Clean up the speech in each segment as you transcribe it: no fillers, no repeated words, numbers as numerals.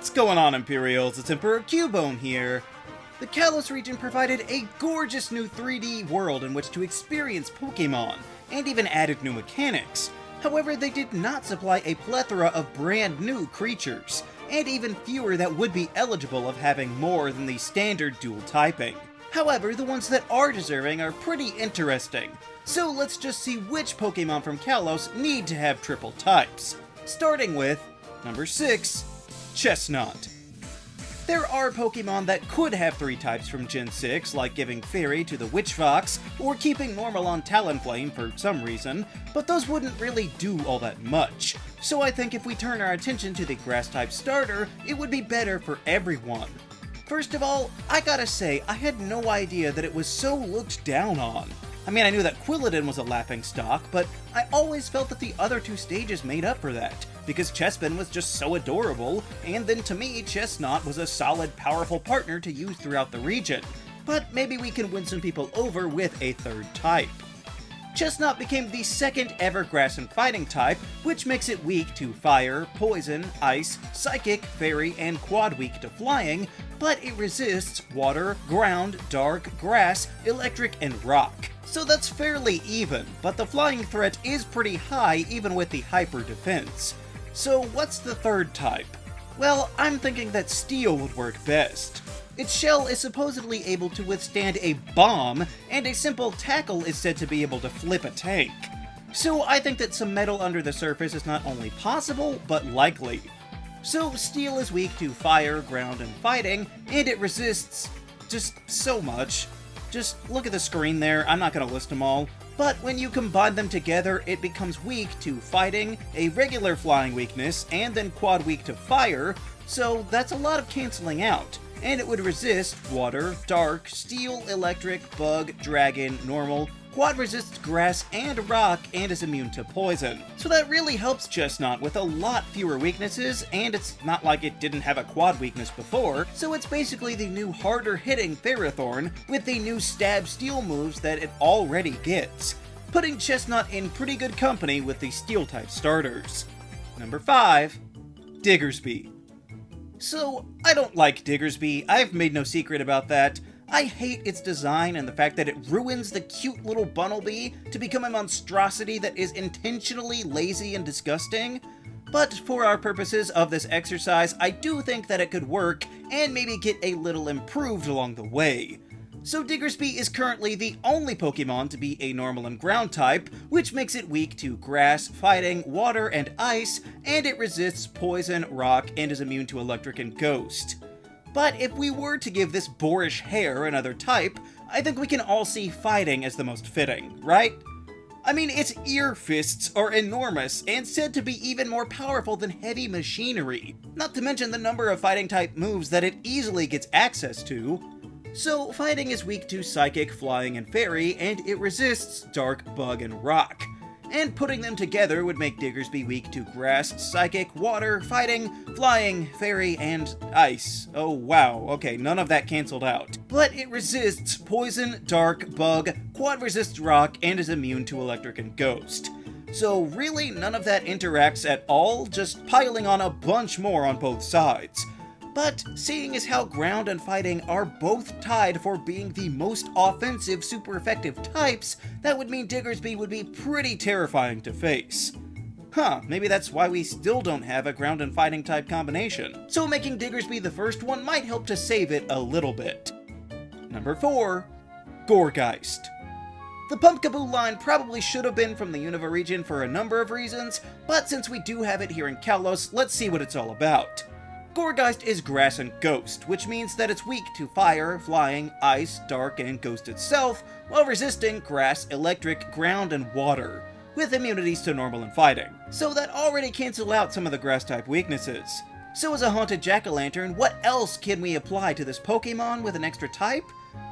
What's going on, Imperials? It's Emperor Cubone here. The Kalos region provided a gorgeous new 3D world in which to experience Pokémon, and even added new mechanics. However, they did not supply a plethora of brand new creatures, and even fewer that would be eligible of having more than the standard dual typing. However, the ones that are deserving are pretty interesting. So let's just see which Pokémon from Kalos need to have triple types. Starting with number 6, Chestnut. There are Pokémon that could have 3 types from Gen 6, like giving Fairy to the Witch Fox, or keeping normal on Talonflame for some reason, but those wouldn't really do all that much. So I think if we turn our attention to the Grass-type starter, it would be better for everyone. First of all, I gotta say, I had no idea that it was so looked down on. I mean, I knew that Quilladin was a laughingstock, but I always felt that the other 2 stages made up for that, because Chespin was just so adorable, and then to me, Chestnut was a solid, powerful partner to use throughout the region. But maybe we can win some people over with a 3rd type. Chestnut became the 2nd ever grass and fighting type, which makes it weak to fire, poison, ice, psychic, fairy, and quad weak to flying, but it resists water, ground, dark, grass, electric, and rock. So that's fairly even, but the flying threat is pretty high even with the hyper defense. So what's the 3rd type? Well, I'm thinking that Steel would work best. Its shell is supposedly able to withstand a bomb, and a simple tackle is said to be able to flip a tank. So I think that some metal under the surface is not only possible, but likely. So Steel is weak to fire, ground, and fighting, and it resists just so much. Just look at the screen there, I'm not going to list them all. But when you combine them together, it becomes weak to fighting, a regular flying weakness, and then quad weak to fire, so that's a lot of canceling out. And it would resist water, dark, steel, electric, bug, dragon, normal, quad resists grass and rock, and is immune to poison. So that really helps Chestnut with a lot fewer weaknesses, and it's not like it didn't have a quad weakness before, so it's basically the new harder hitting Ferrothorn with the new stab steel moves that it already gets, putting Chestnut in pretty good company with the steel type starters. Number 5, Diggersby. So, I don't like Diggersby, I've made no secret about that. I hate its design and the fact that it ruins the cute little Bunnelby to become a monstrosity that is intentionally lazy and disgusting. But for our purposes of this exercise, I do think that it could work and maybe get a little improved along the way. So Diggersby is currently the only Pokemon to be a normal and ground type, which makes it weak to grass, fighting, water, and ice, and it resists poison, rock, and is immune to electric and ghost. But if we were to give this boorish hair another type, I think we can all see fighting as the most fitting, right? I mean, its ear fists are enormous, and said to be even more powerful than heavy machinery, not to mention the number of fighting type moves that it easily gets access to. So, fighting is weak to Psychic, Flying, and Fairy, and it resists Dark, Bug, and Rock. And putting them together would make Diggersby weak to Grass, Psychic, Water, Fighting, Flying, Fairy, and Ice. Oh wow, okay, none of that cancelled out. But it resists Poison, Dark, Bug, Quad resists Rock, and is immune to Electric and Ghost. So really, none of that interacts at all, just piling on a bunch more on both sides. But seeing as how ground and fighting are both tied for being the most offensive super effective types, that would mean Diggersby would be pretty terrifying to face. Maybe that's why we still don't have a ground and fighting type combination. So making Diggersby the first one might help to save it a little bit. Number 4, Gourgeist. The Pumpkaboo line probably should have been from the Unova region for a number of reasons, but since we do have it here in Kalos, let's see what it's all about. Gourgeist is grass and ghost, which means that it's weak to fire, flying, ice, dark, and ghost itself, while resisting grass, electric, ground, and water, with immunities to normal and fighting. So that already cancels out some of the grass-type weaknesses. So as a haunted jack-o'-lantern, what else can we apply to this Pokemon with an extra type?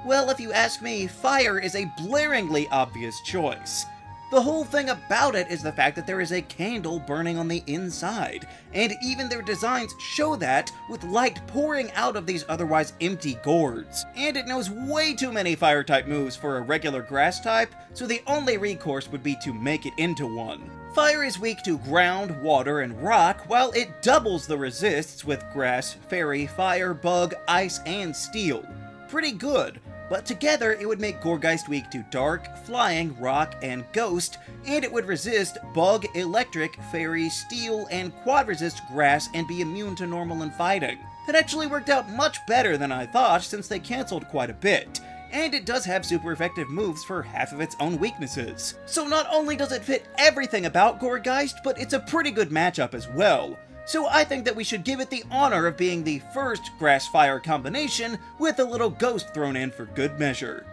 Well, if you ask me, fire is a blaringly obvious choice. The whole thing about it is the fact that there is a candle burning on the inside, and even their designs show that with light pouring out of these otherwise empty gourds. And it knows way too many fire-type moves for a regular grass type, so the only recourse would be to make it into one. Fire is weak to ground, water, and rock, while it doubles the resists with grass, fairy, fire, bug, ice, and steel. Pretty good. But together, it would make Gourgeist weak to Dark, Flying, Rock, and Ghost, and it would resist Bug, Electric, Fairy, Steel, and Quad-resist Grass and be immune to normal and fighting. That actually worked out much better than I thought, since they cancelled quite a bit. And it does have super effective moves for half of its own weaknesses. So not only does it fit everything about Gourgeist, but it's a pretty good matchup as well. So I think that we should give it the honor of being the first Grass-Fire combination with a little Ghost thrown in for good measure.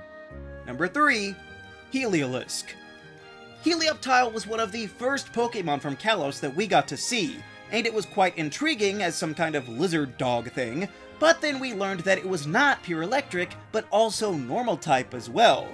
Number 3. Heliolisk. Helioptile was one of the first Pokémon from Kalos that we got to see, and it was quite intriguing as some kind of lizard dog thing, but then we learned that it was not pure electric, but also normal type as well.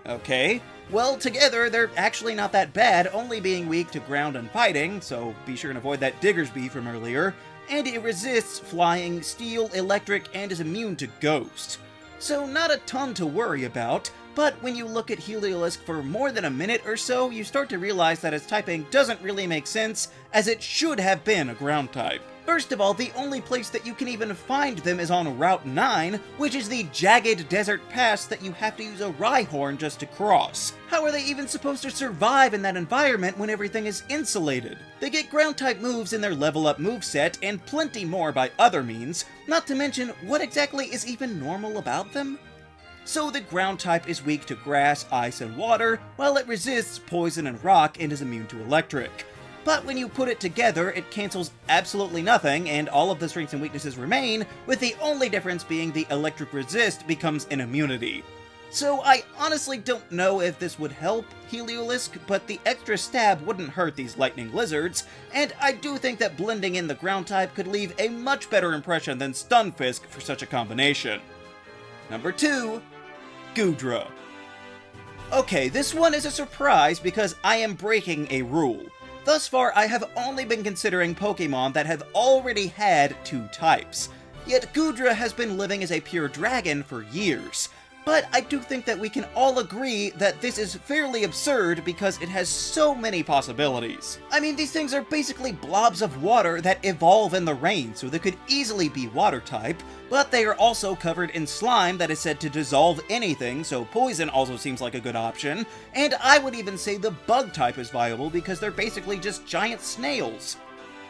Okay, well, together they're actually not that bad, only being weak to ground and fighting, so be sure and avoid that Diggersby from earlier, and it resists flying, steel, electric, and is immune to ghost. So not a ton to worry about, but when you look at Heliolisk for more than a minute or so, you start to realize that its typing doesn't really make sense, as it should have been a ground type. First of all, the only place that you can even find them is on Route 9, which is the jagged desert pass that you have to use a Rhyhorn just to cross. How are they even supposed to survive in that environment when everything is insulated? They get ground-type moves in their level-up moveset, and plenty more by other means, not to mention what exactly is even normal about them? So the ground type is weak to grass, ice, and water, while it resists poison and rock and is immune to electric. But when you put it together, it cancels absolutely nothing, and all of the strengths and weaknesses remain, with the only difference being the electric resist becomes an immunity. So I honestly don't know if this would help Heliolisk, but the extra stab wouldn't hurt these lightning lizards, and I do think that blending in the ground type could leave a much better impression than Stunfisk for such a combination. Number 2. Goodra. Okay, this one is a surprise because I am breaking a rule. Thus far, I have only been considering Pokémon that have already had 2 types. Yet Goodra has been living as a pure dragon for years. But I do think that we can all agree that this is fairly absurd because it has so many possibilities. I mean, these things are basically blobs of water that evolve in the rain, so they could easily be water type, but they are also covered in slime that is said to dissolve anything, so poison also seems like a good option, and I would even say the bug type is viable because they're basically just giant snails.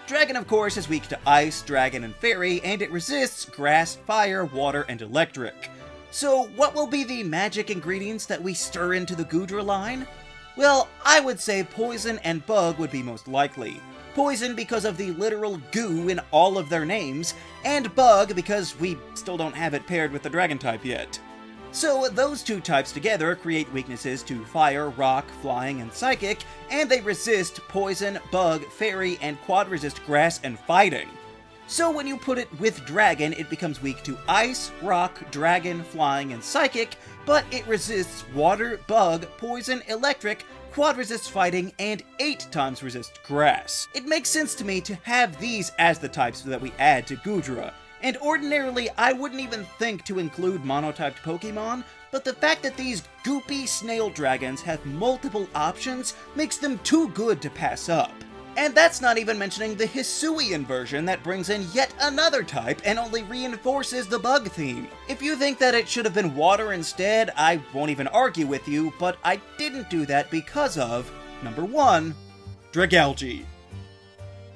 Dragon, of course, is weak to ice, dragon, and fairy, and it resists grass, fire, water, and electric. So what will be the magic ingredients that we stir into the Goodra line? Well, I would say poison and bug would be most likely. Poison because of the literal goo in all of their names, and bug because we still don't have it paired with the dragon type yet. So those 2 types together create weaknesses to fire, rock, flying, and psychic, and they resist poison, bug, fairy, and quad-resist grass and fighting. So when you put it with dragon, it becomes weak to ice, rock, dragon, flying, and psychic, but it resists water, bug, poison, electric, quad resists fighting, and 8 times resists grass. It makes sense to me to have these as the types that we add to Goodra, and ordinarily I wouldn't even think to include monotyped Pokémon, but the fact that these goopy snail dragons have multiple options makes them too good to pass up. And that's not even mentioning the Hisuian version that brings in yet another type and only reinforces the bug theme. If you think that it should have been water instead, I won't even argue with you, but I didn't do that because of, number 1, Dragalge.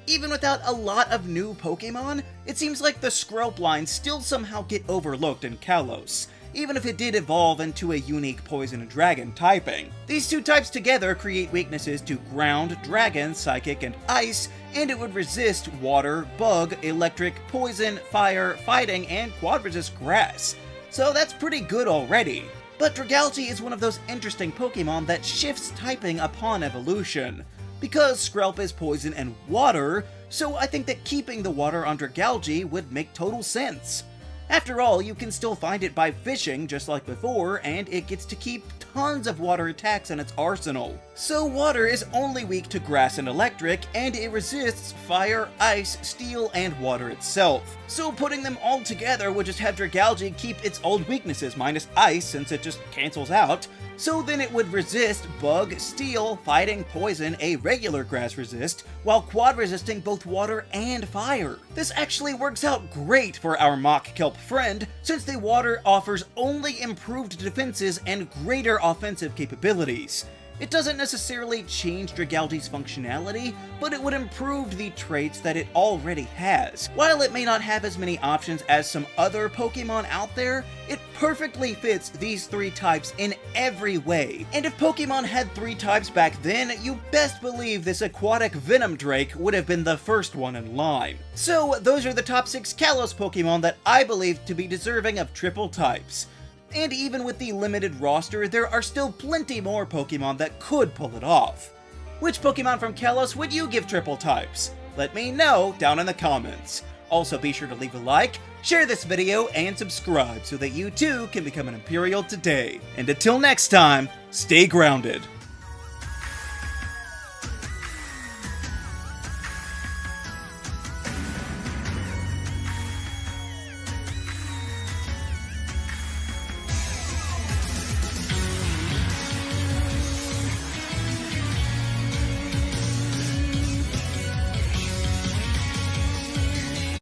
Even without a lot of new Pokémon, it seems like the Skrelp lines still somehow get overlooked in Kalos, even if it did evolve into a unique poison and dragon typing. These 2 types together create weaknesses to ground, dragon, psychic, and ice, and it would resist water, bug, electric, poison, fire, fighting, and quad-resist grass. So that's pretty good already. But Dragalge is one of those interesting Pokémon that shifts typing upon evolution. Because Skrelp is poison and water, so I think that keeping the water on Dragalge would make total sense. After all, you can still find it by fishing just like before, and it gets to keep tons of water attacks in its arsenal. So water is only weak to grass and electric, and it resists fire, ice, steel, and water itself. So putting them all together would just have Dragalge keep its old weaknesses minus ice, since it just cancels out. So then it would resist bug, steel, fighting, poison, a regular grass resist, while quad resisting both water and fire. This actually works out great for our mock kelp friend, since the water offers only improved defenses and greater offensive capabilities. It doesn't necessarily change Dragalge's functionality, but it would improve the traits that it already has. While it may not have as many options as some other Pokemon out there, it perfectly fits these 3 types in every way. And if Pokemon had 3 types back then, you best believe this aquatic Venom Drake would have been the first one in line. So those are the top 6 Kalos Pokemon that I believe to be deserving of triple types. And even with the limited roster, there are still plenty more Pokemon that could pull it off. Which Pokemon from Kalos would you give triple types? Let me know down in the comments. Also be sure to leave a like, share this video, and subscribe so that you too can become an Imperial today. And until next time, stay grounded.